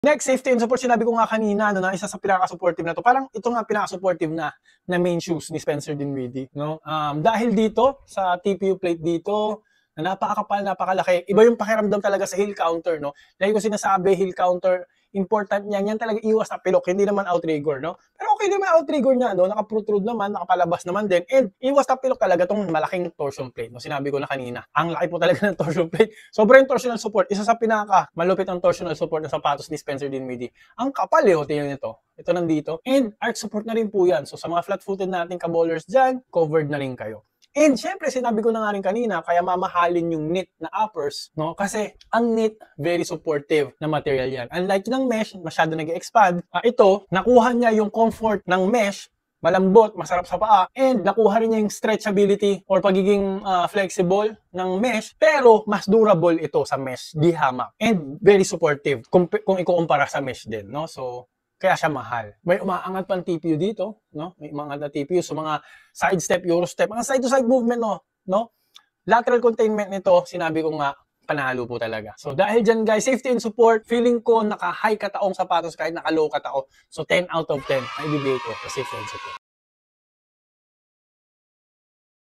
Next, safety and support. Sinabi ko nga kanina, no, na isa sa pinaka-supportive na to. Parang ito nga pinaka-supportive na main shoes ni Spencer Dinwiddie, no? Dahil dito, sa TPU plate dito, na napakakapal, napakalaki. Iba yung pakiramdam talaga sa heel counter, no? Dahil ko sinasabi, heel counter, important yan. Yan talaga iwas na pilok, hindi naman outrigger, no? Pero okay naman outrigger niya, no? Naka-protrude naman, nakapalabas naman din. And iwas na pilok talaga tong malaking torsion plate, no? Sinabi ko na kanina. Ang laki po talaga ng torsion plate. Sobrang torsional support. Isa sa pinaka malupit ang torsional support na sapatos ni Spencer Dinwiddie. Ang kapal eh, tingnan nito. Ito nandito. And arch support na rin po yan. So sa mga flat-footed nating kabowlers dyan, covered na rin kayo. And syempre, sinabi ko na nga rin kanina, kaya mamahalin yung knit na uppers, no? Kasi ang knit, very supportive na material yan. Unlike ng mesh, masyado nag-expand. Ito, nakuha niya yung comfort ng mesh, malambot, masarap sa paa, and nakuha rin niya yung stretchability or pagiging flexible ng mesh, pero mas durable ito sa mesh, di hamak. And very supportive kung ikukumpara sa mesh din, no? So, kaya siya mahal. May umaangat pang TPU dito, no? May umaangat na TPU. So, mga side step, euro step, mga side-to-side movement, no? Lateral containment nito, sinabi ko nga, panalo po talaga. So, dahil dyan guys, safety and support, feeling ko naka-high kataong sapatos kahit naka-low katao. So, 10 out of 10 ay bibigay ko sa safety and support.